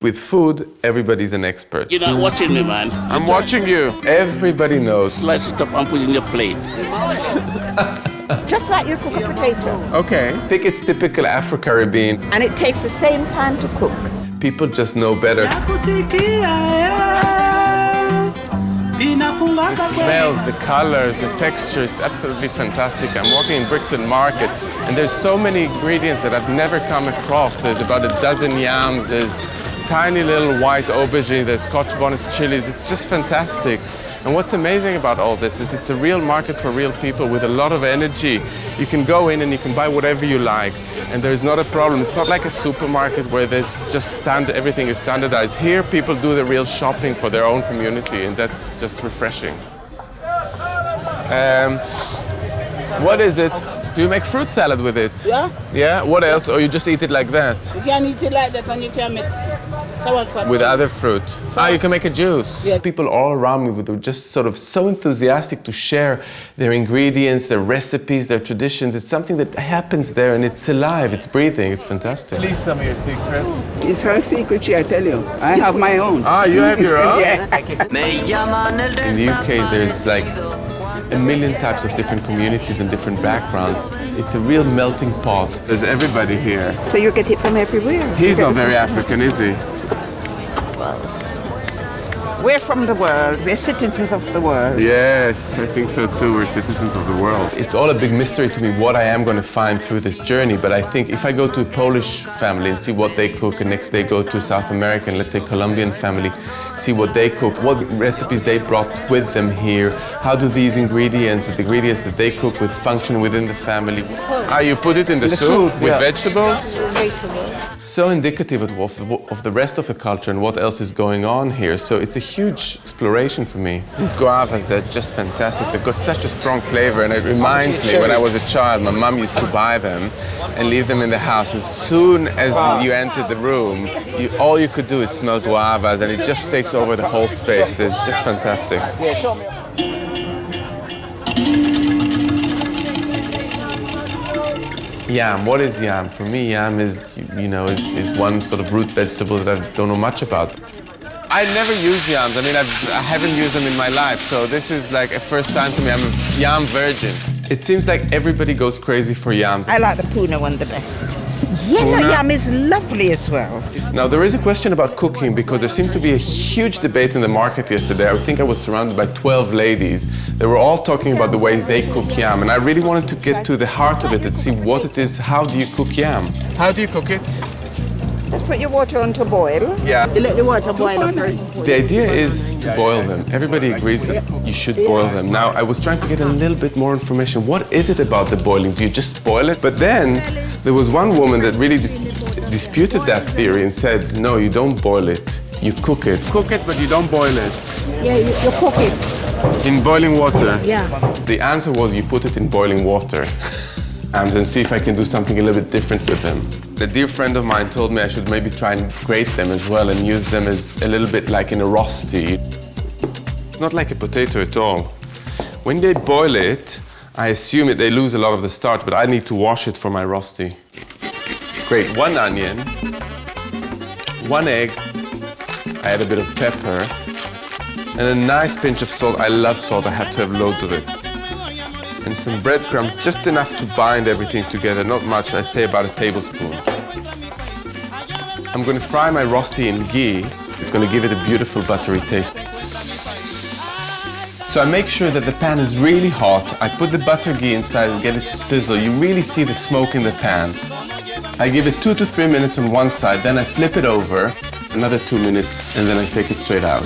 With food, everybody's an expert. You're not watching me, man. I'm watching you. Everybody knows. Slice it up and put it in your plate. Just like you cook a potato. Okay. I think it's typical Afro-Caribbean. And it takes the same time to cook. People just know better. The smells, the colors, the texture, it's absolutely fantastic. I'm walking in Brixton Market and there's so many ingredients that I've never come across. There's about a dozen yams, there's tiny little white aubergines, there's Scotch bonnet chilies. It's just fantastic. And what's amazing about all this is it's a real market for real people with a lot of energy. You can go in and you can buy whatever you like, and there's not a problem. It's not like a supermarket where there's just everything is standardized. Here, people do the real shopping for their own community, and that's just refreshing. What is it? Do you make fruit salad with it? Yeah. Yeah? What else? Or you just eat it like that? You can eat it like that and you can mix sauerkraut. With other fruit? You can make a juice. Yeah. People all around me were just sort of so enthusiastic to share their ingredients, their recipes, their traditions. It's something that happens there and it's alive, it's breathing, it's fantastic. Please tell me your secrets. It's her secret, I tell you. I have my own. You have your own? Yeah. In the UK, there's like a million types of different communities and different backgrounds. It's a real melting pot. There's everybody here. So you get it from everywhere. He's not very African, is he? We're from the world. We're citizens of the world. Yes, I think so too. We're citizens of the world. It's all a big mystery to me what I am going to find through this journey, but I think if I go to a Polish family and see what they cook, and next day go to a South American, let's say Colombian family, see what they cook, what recipes they brought with them here, how do these ingredients, the ingredients that they cook with, function within the family. You put it in the soup with vegetables? So indicative of the rest of the culture and what else is going on here. So it's a huge exploration for me. These guavas, they're just fantastic. They've got such a strong flavor, and it reminds me when I was a child, my mom used to buy them and leave them in the house. As soon as you entered the room, all you could do is smell guavas, and it just takes over the whole space. It's just fantastic. Yam, what is yam? For me, yam is, is one sort of root vegetable that I don't know much about. I never use yams. I mean, I haven't used them in my life, so this is like a first time to me. I'm a yam virgin. It seems like everybody goes crazy for yams. I like the Puna one the best. Yellow yam is lovely as well. Now, there is a question about cooking because there seemed to be a huge debate in the market yesterday. I think I was surrounded by 12 ladies. They were all talking about the ways they cook yam, and I really wanted to get to the heart of it and see what it is. How do you cook yam? How do you cook it? Just put your water on to boil. Yeah. You let the water boil up first. The idea is to boil them. Everybody agrees that you should boil them. Now, I was trying to get a little bit more information. What is it about the boiling? Do you just boil it? But then there was one woman that really disputed that theory and said, no, you don't boil it. You cook it. Cook it, but you don't boil it. Yeah, you cook it. In boiling water? Yeah. The answer was you put it in boiling water. And see if I can do something a little bit different with them. A dear friend of mine told me I should maybe try and grate them as well and use them as a little bit like in a rosti. Not like a potato at all. When they boil it, I assume that they lose a lot of the starch, but I need to wash it for my rosti. Grate 1 onion, 1 egg, I add a bit of pepper, and a nice pinch of salt. I love salt, I have to have loads of it. And some breadcrumbs, just enough to bind everything together, not much, I'd say about a tablespoon. I'm going to fry my rosti in ghee. It's going to give it a beautiful buttery taste. So I make sure that the pan is really hot. I put the butter ghee inside and get it to sizzle. You really see the smoke in the pan. I give it 2 to 3 minutes on one side, then I flip it over, another 2 minutes, and then I take it straight out.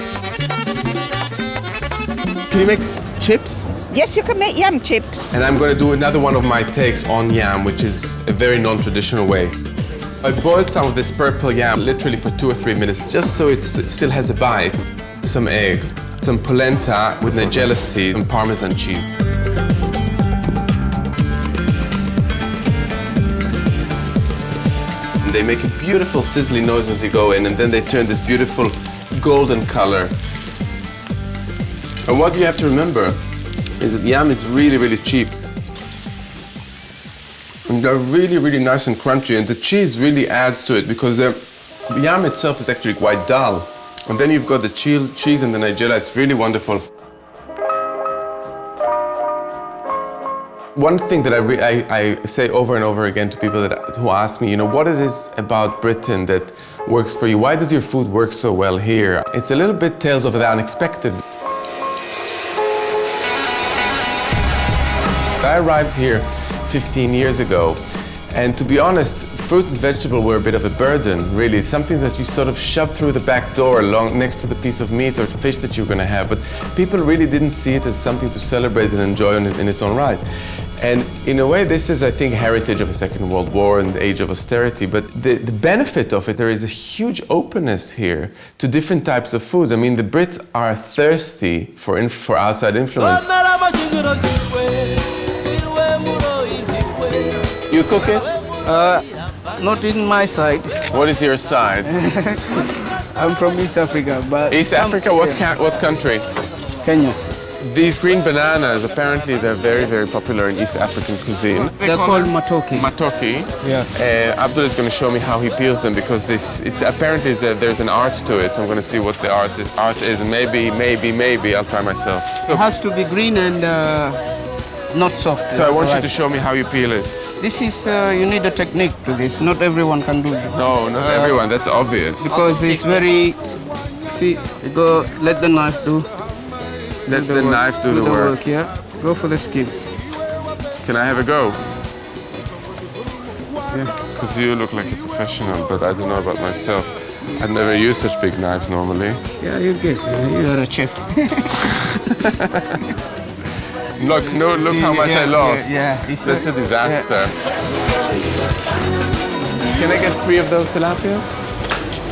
Can you make chips? Yes, you can make yam chips. And I'm going to do another one of my takes on yam, which is a very non-traditional way. I boiled some of this purple yam literally for 2 or 3 minutes, just so it still has a bite. Some egg, some polenta with nigella seed and Parmesan cheese. And they make a beautiful sizzling noise as you go in, and then they turn this beautiful golden color. And what you have to remember is that yam is really, really cheap. And they're really, really nice and crunchy, and the cheese really adds to it because they're The yam itself is actually quite dull. And then you've got the cheese and the nigella. It's really wonderful. One thing that I say over and over again to people who ask me, what it is about Britain that works for you? Why does your food work so well here? It's a little bit tales of the unexpected. I arrived here 15 years ago, and to be honest, fruit and vegetable were a bit of a burden, really. Something that you sort of shove through the back door next to the piece of meat or fish that you're going to have. But people really didn't see it as something to celebrate and enjoy in its own right. And in a way, this is, I think, heritage of the Second World War and the age of austerity. But the benefit of it, there is a huge openness here to different types of foods. I mean, the Brits are thirsty for outside influence. You cook it? Not in my side. What is your side? I'm from East Africa, but... East Africa? What country? Kenya. These green bananas, apparently they're very, very popular in East African cuisine. They're called matoke. Matoke. Yeah. Abdul is going to show me how he peels them because apparently there's an art to it. So I'm going to see what the art is, and maybe I'll try myself. It has to be green and not soft. So I want you to show me how you peel it. This is, you need a technique to this. Not everyone can do this. No, not everyone, that's obvious. Because it's very, see, you go, let the knife do. Let the knife do the work. Yeah. Go for the skin. Can I have a go? Yeah. Because you look like a professional, but I don't know about myself. I've never used such big knives normally. Yeah, you're good. You are a chef. Look how much I lost. Yeah. That's a disaster. Can I get 3 of those tilapias?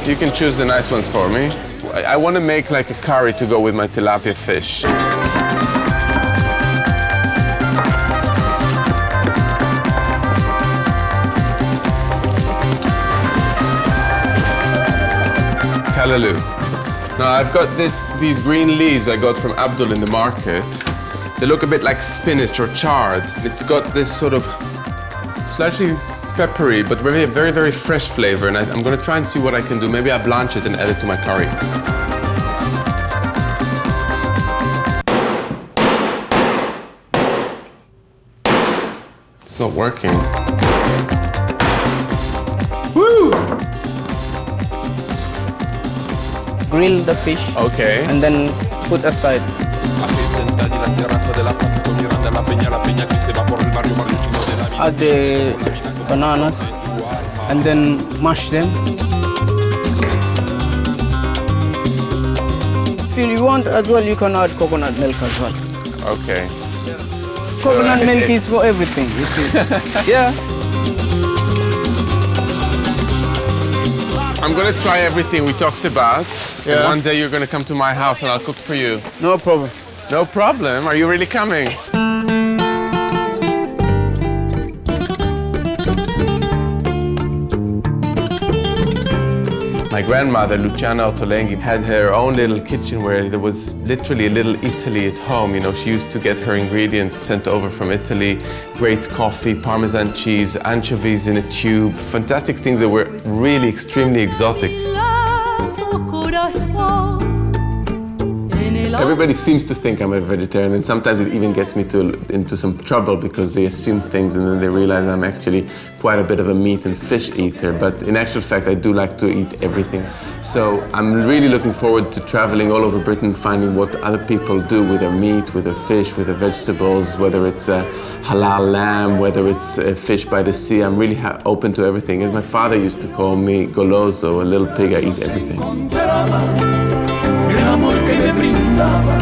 You can choose the nice ones for me. I want to make like a curry to go with my tilapia fish. Callaloo. Now I've got these green leaves I got from Abdul in the market. They look a bit like spinach or chard. It's got this sort of slightly peppery, but very, very, very fresh flavor. And I'm going to try and see what I can do. Maybe I blanch it and add it to my curry. It's not working. Woo! Grill the fish. Okay. And then put aside. Add the bananas and then mash them. If you want as well, you can add coconut milk as well. Okay. Coconut milk is for everything, you see. Yeah. I'm going to try everything we talked about. Yeah. And one day you're going to come to my house and I'll cook for you. No problem. No problem. Are you really coming? My grandmother, Yotam Ottolenghi, had her own little kitchen where there was literally a little Italy at home. She used to get her ingredients sent over from Italy. Great coffee, Parmesan cheese, anchovies in a tube. Fantastic things that were really extremely exotic. Everybody seems to think I'm a vegetarian, and sometimes it even gets me into some trouble because they assume things and then they realize I'm actually quite a bit of a meat and fish eater. But in actual fact, I do like to eat everything. So I'm really looking forward to traveling all over Britain, finding what other people do with their meat, with their fish, with their vegetables, whether it's halal lamb, whether it's fish by the sea. I'm really open to everything. As my father used to call me goloso, a little pig, I eat everything. El amor que me brindaba